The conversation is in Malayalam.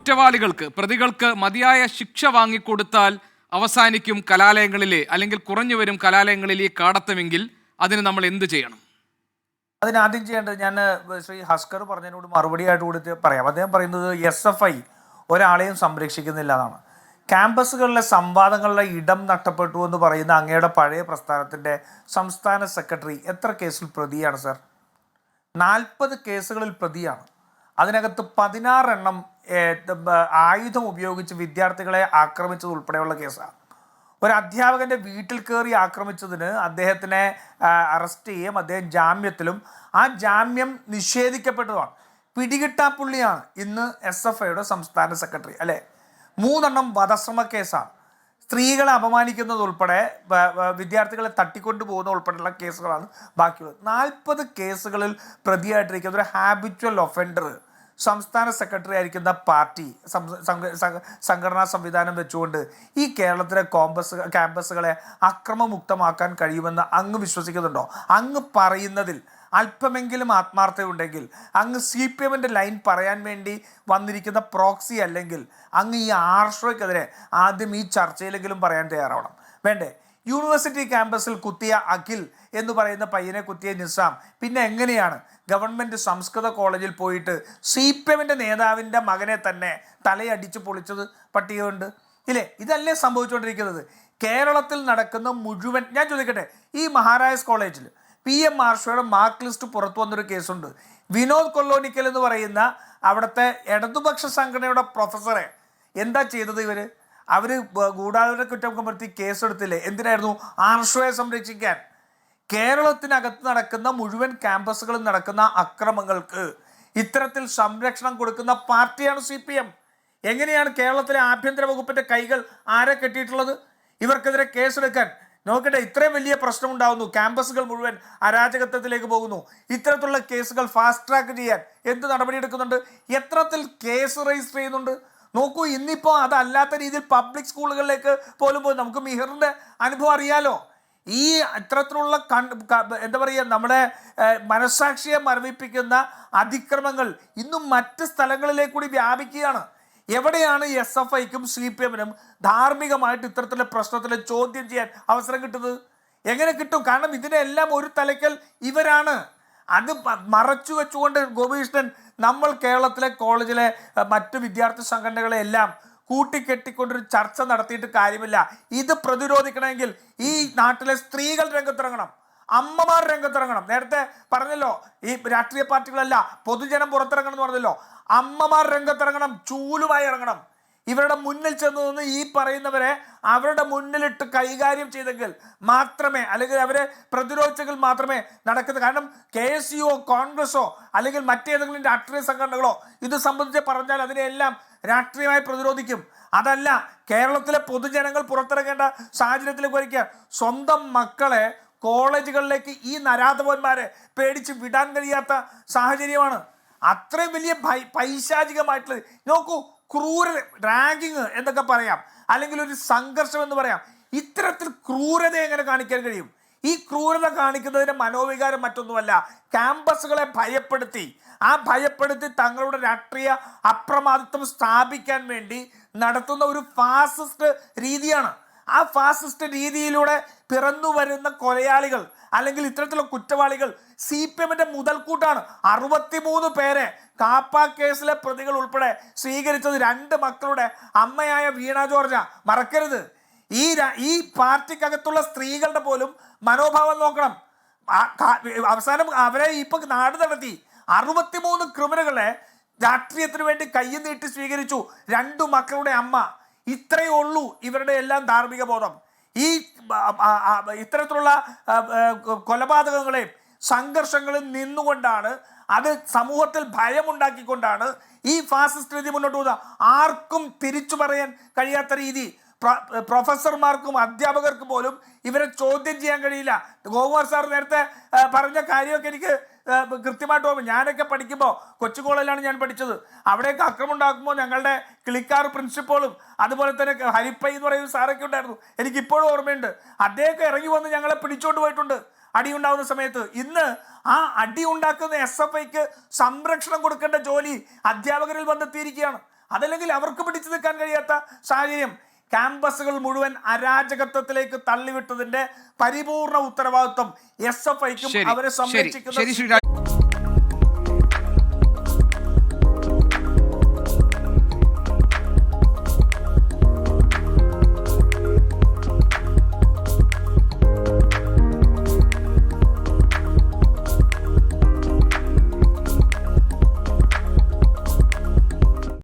കുറ്റവാളികൾക്ക് പ്രതികൾക്ക് മതിയായ ശിക്ഷ വാങ്ങിക്കൊടുത്താൽ അവസാനിക്കും കലാലയങ്ങളിലെ അല്ലെങ്കിൽ കുറഞ്ഞു വരും കലാലയങ്ങളിലെ കാടത്തമെങ്കിൽ അതിന് നമ്മൾ എന്ത് ചെയ്യണം? അതിനാദ്യം ചെയ്യേണ്ടത് ഞാൻ ശ്രീ ഹസ്കർ പറഞ്ഞതിനോട് മറുപടിയായിട്ട് കൊടുത്ത് പറയാം. അദ്ദേഹം പറയുന്നത് SFI ഒരാളെയും സംരക്ഷിക്കുന്നില്ല എന്നാണ്. ക്യാമ്പസുകളിലെ സംവാദങ്ങളുടെ ഇടം നഷ്ടപ്പെട്ടു എന്ന് പറയുന്ന അങ്ങയുടെ പഴയ പ്രസ്ഥാനത്തിൻ്റെ സംസ്ഥാന സെക്രട്ടറി എത്ര കേസിൽ പ്രതിയാണ് സർ? 40 കേസുകളിൽ പ്രതിയാണ്. അതിനകത്ത് 16 എണ്ണം ആയുധം ഉപയോഗിച്ച് വിദ്യാർത്ഥികളെ ആക്രമിച്ചത് ഉൾപ്പെടെയുള്ള കേസാണ്. ഒരു അധ്യാപകൻ്റെ വീട്ടിൽ കയറി ആക്രമിച്ചതിന് അദ്ദേഹത്തിനെ അറസ്റ്റ് ചെയ്യുകയും അദ്ദേഹം ജാമ്യത്തിലും ആ ജാമ്യം നിഷേധിക്കപ്പെട്ടതുമാണ്. പിടികിട്ടാപ്പുള്ളിയാണ് ഇന്ന് SFIയുടെ സംസ്ഥാന സെക്രട്ടറി അല്ലേ. 3 എണ്ണം വധശ്രമ കേസാണ്. സ്ത്രീകളെ അപമാനിക്കുന്നതുൾപ്പെടെ വിദ്യാർത്ഥികളെ തട്ടിക്കൊണ്ടു പോകുന്ന ഉൾപ്പെടെയുള്ള കേസുകളാണ് ബാക്കിയുള്ളത്. 40 കേസുകളിൽ പ്രതിയായിട്ടിരിക്കുന്ന ഒരു ഹാബിച്വൽ ഒഫൻഡർ സംസ്ഥാന സെക്രട്ടറി ആയിരിക്കുന്ന പാർട്ടി സംഘടനാ സംവിധാനം വെച്ചുകൊണ്ട് ഈ കേരളത്തിലെ ക്യാമ്പസുകളെ അക്രമമുക്തമാക്കാൻ കഴിയുമെന്ന് അങ്ങ് വിശ്വസിക്കുന്നുണ്ടോ? അങ്ങ് പറയുന്നതിൽ അല്പമെങ്കിലും ആത്മാർത്ഥതയുണ്ടെങ്കിൽ അങ്ങ് CPMൻ്റെ ലൈൻ പറയാൻ വേണ്ടി വന്നിരിക്കുന്ന പ്രോക്സി അല്ലെങ്കിൽ അങ്ങ് ഈ ആർഷോയ്ക്കെതിരെ ആദ്യം ഈ ചർച്ചയിലെങ്കിലും പറയാൻ തയ്യാറാവണം. വേണ്ടേ? യൂണിവേഴ്സിറ്റി ക്യാമ്പസിൽ കുത്തിയ അഖിൽ എന്ന് പറയുന്ന പയ്യനെ കുത്തിയ നിസാം പിന്നെ എങ്ങനെയാണ് ഗവൺമെൻറ് സംസ്കൃത കോളേജിൽ പോയിട്ട് CPMൻ്റെ നേതാവിൻ്റെ മകനെ തന്നെ തലയടിച്ച് പൊളിച്ചത് പട്ടികയുണ്ട് ഇല്ലേ? ഇതല്ലേ സംഭവിച്ചുകൊണ്ടിരിക്കുന്നത്? കേരളത്തിൽ നടക്കുന്ന മുഴുവൻ ഞാൻ ചോദിക്കട്ടെ, ഈ മഹാരാജാസ് കോളേജിൽ PM ആർഷോയുടെ മാർക്ക് ലിസ്റ്റ് പുറത്തു വന്നൊരു കേസുണ്ട്. വിനോദ് കൊല്ലോനിക്കൽ എന്ന് പറയുന്ന അവിടുത്തെ ഇടതുപക്ഷ സംഘടനയുടെ പ്രൊഫസറെ എന്താ ചെയ്തത്? അവർ ഗൂഢാലോചന കുറ്റം കമർത്തി കേസെടുത്തില്ലേ? എന്തിനായിരുന്നു? ആർഷോയെ സംരക്ഷിക്കാൻ. കേരളത്തിനകത്ത് നടക്കുന്ന മുഴുവൻ ക്യാമ്പസുകളിൽ നടക്കുന്ന അക്രമങ്ങൾക്ക് ഇത്തരത്തിൽ സംരക്ഷണം കൊടുക്കുന്ന പാർട്ടിയാണ് CPM. എങ്ങനെയാണ് കേരളത്തിലെ ആഭ്യന്തര വകുപ്പിൻ്റെ കൈകൾ ആരെ കെട്ടിയിട്ടുള്ളത് ഇവർക്കെതിരെ കേസെടുക്കാൻ? നോക്കട്ടെ, ഇത്രയും വലിയ പ്രശ്നമുണ്ടാകുന്നു, ക്യാമ്പസുകൾ മുഴുവൻ അരാജകത്വത്തിലേക്ക് പോകുന്നു. ഇത്തരത്തിലുള്ള കേസുകൾ ഫാസ്റ്റ് ട്രാക്ക് ചെയ്യാൻ എന്ത് നടപടിയെടുക്കുന്നുണ്ട്? എത്രത്തിൽ കേസ് രജിസ്റ്റർ ചെയ്യുന്നുണ്ട്? നോക്കൂ, ഇന്നിപ്പോൾ അതല്ലാത്ത രീതിയിൽ പബ്ലിക് സ്കൂളുകളിലേക്ക് പോലും പോയി. നമുക്ക് മിഹിറിൻ്റെ അനുഭവം അറിയാലോ. ഈ ഇത്തരത്തിലുള്ള എന്താ പറയുക, നമ്മുടെ മനസ്സാക്ഷിയെ മരവിപ്പിക്കുന്ന അതിക്രമങ്ങൾ ഇന്നും മറ്റ് സ്ഥലങ്ങളിലേക്ക് കൂടി വ്യാപിക്കുകയാണ്. എവിടെയാണ് SFIക്കും CPMനും ധാർമ്മികമായിട്ട് ഇത്തരത്തിലുള്ള പ്രശ്നത്തിൽ ചോദ്യം ചെയ്യാൻ അവസരം കിട്ടുന്നത്? എങ്ങനെ കിട്ടും? കാരണം ഇതിനെല്ലാം ഒരു തലയ്ക്കൽ ഇവരാണ്. അത് മറച്ചു വെച്ചുകൊണ്ട് ഗോപികൃഷ്ണൻ നമ്മൾ കേരളത്തിലെ കോളേജിലെ മറ്റ് വിദ്യാർത്ഥി സംഘടനകളെ എല്ലാം കൂട്ടിക്കെട്ടിക്കൊണ്ടൊരു ചർച്ച നടത്തിയിട്ട് കാര്യമില്ല. ഇത് പ്രതിരോധിക്കണമെങ്കിൽ ഈ നാട്ടിലെ സ്ത്രീകൾ രംഗത്തിറങ്ങണം, അമ്മമാർ രംഗത്തിറങ്ങണം. നേരത്തെ പറഞ്ഞല്ലോ, ഈ രാഷ്ട്രീയ പാർട്ടികളല്ല, പൊതുജനം പുറത്തിറങ്ങണം എന്ന് പറഞ്ഞല്ലോ. അമ്മമാർ രംഗത്തിറങ്ങണം, ചൂലുമായി ഇറങ്ങണം. ഇവരുടെ മുന്നിൽ ചെന്ന് നിന്ന് ഈ പറയുന്നവരെ അവരുടെ മുന്നിലിട്ട് കൈകാര്യം ചെയ്തെങ്കിൽ മാത്രമേ, അല്ലെങ്കിൽ അവരെ പ്രതിരോധിച്ചെങ്കിൽ മാത്രമേ നടക്കുന്നത്. കാരണം KSUO കോൺഗ്രസോ അല്ലെങ്കിൽ മറ്റേതെങ്കിലും രാഷ്ട്രീയ സംഘടനകളോ ഇത് സംബന്ധിച്ച് പറഞ്ഞാൽ അതിനെല്ലാം രാഷ്ട്രീയമായി പ്രതിരോധിക്കും. അതല്ല, കേരളത്തിലെ പൊതുജനങ്ങൾ പുറത്തിറങ്ങേണ്ട സാഹചര്യത്തിലേക്ക് വരിക. സ്വന്തം മക്കളെ കോളേജുകളിലേക്ക് ഈ നരാധവന്മാരെ പേടിച്ച് വിടാൻ കഴിയാത്ത സാഹചര്യമാണ്. അത്രയും വലിയ പൈശാചികമായിട്ടുള്ള, നോക്കൂ, ക്രൂരത, റാഗിങ് എന്നൊക്കെ പറയാം, അല്ലെങ്കിൽ ഒരു സംഘർഷം എന്ന് പറയാം. ഇത്തരത്തിൽ ക്രൂരത എങ്ങനെ കാണിക്കാൻ കഴിയും? ഈ ക്രൂരത കാണിക്കുന്നതിൻ്റെ മനോവികാരം മറ്റൊന്നുമല്ല, ക്യാമ്പസുകളെ ഭയപ്പെടുത്തി തങ്ങളുടെ രാഷ്ട്രീയ അപ്രമാദിത്വം സ്ഥാപിക്കാൻ വേണ്ടി നടത്തുന്ന ഒരു ഫാസിസ്റ്റ് രീതിയാണ്. ആ ഫാസിസ്റ്റ് രീതിയിലൂടെ പിറന്നു വരുന്ന കൊലയാളികൾ അല്ലെങ്കിൽ ഇത്തരത്തിലുള്ള കുറ്റവാളികൾ CPMൻ്റെ മുതൽക്കൂട്ടാണ്. 63 പേരെ കാപ്പ കേസിലെ പ്രതികൾ ഉൾപ്പെടെ സ്വീകരിച്ചത് 2 മക്കളുടെ അമ്മയായ വീണ ജോർജ. മറക്കരുത്. ഈ പാർട്ടിക്കകത്തുള്ള സ്ത്രീകളുടെ പോലും മനോഭാവം നോക്കണം. അവസാനം അവരെ ഇപ്പം നാട് നടത്തി 63 ക്രിമിനലുകളെ രാഷ്ട്രീയത്തിന് വേണ്ടി കൈ നീട്ടി സ്വീകരിച്ചു 2 മക്കളുടെ അമ്മ. ഇത്രയേ ഉള്ളൂ ഇവരുടെ എല്ലാം ധാർമ്മിക ബോധം. ഈ ഇത്തരത്തിലുള്ള കൊലപാതകങ്ങളെയും സംഘർഷങ്ങളിൽ നിന്നുകൊണ്ടാണ്, അത് സമൂഹത്തിൽ ഭയമുണ്ടാക്കിക്കൊണ്ടാണ് ഈ ഫാസിസ്റ്റ് രീതി മുന്നോട്ട് പോകുന്നത്. ആർക്കും തിരിച്ചു പറയാൻ കഴിയാത്ത രീതി. പ്രൊഫസർമാർക്കും അധ്യാപകർക്കും പോലും ഇവരെ ചോദ്യം ചെയ്യാൻ കഴിയില്ല. ഗോകുമാർ സാർ നേരത്തെ പറഞ്ഞ കാര്യമൊക്കെ എനിക്ക് കൃത്യമായിട്ട് ഓർമ്മ. ഞാനൊക്കെ പഠിക്കുമ്പോൾ കൊച്ചു കോളേജിലാണ് ഞാൻ പഠിച്ചത്. അവിടെയൊക്കെ അക്രമം ഉണ്ടാക്കുമ്പോൾ ഞങ്ങളുടെ കിളിക്കാർ പ്രിൻസിപ്പളും അതുപോലെ തന്നെ ഹരിപ്പൈ എന്ന് പറയുന്ന സാറൊക്കെ ഉണ്ടായിരുന്നു. എനിക്കിപ്പോഴും ഓർമ്മയുണ്ട്. അദ്ദേഹമൊക്കെ ഇറങ്ങി വന്ന് ഞങ്ങളെ പിടിച്ചോണ്ട് പോയിട്ടുണ്ട് അടി ഉണ്ടാകുന്ന സമയത്ത്. ഇന്ന് ആ അടി ഉണ്ടാക്കുന്ന SFIക്ക് സംരക്ഷണം കൊടുക്കേണ്ട ജോലി അധ്യാപകരിൽ വന്നെത്തിയിരിക്കുകയാണ്. അതല്ലെങ്കിൽ അവർക്ക് പിടിച്ചു നിൽക്കാൻ കഴിയാത്ത സാഹചര്യം. ക്യാമ്പസുകൾ മുഴുവൻ അരാജകത്വത്തിലേക്ക് തള്ളിവിട്ടതിന്റെ പരിപൂർണ ഉത്തരവാദിത്വം SFIക്കും അവരെ സംരക്ഷിക്കുന്ന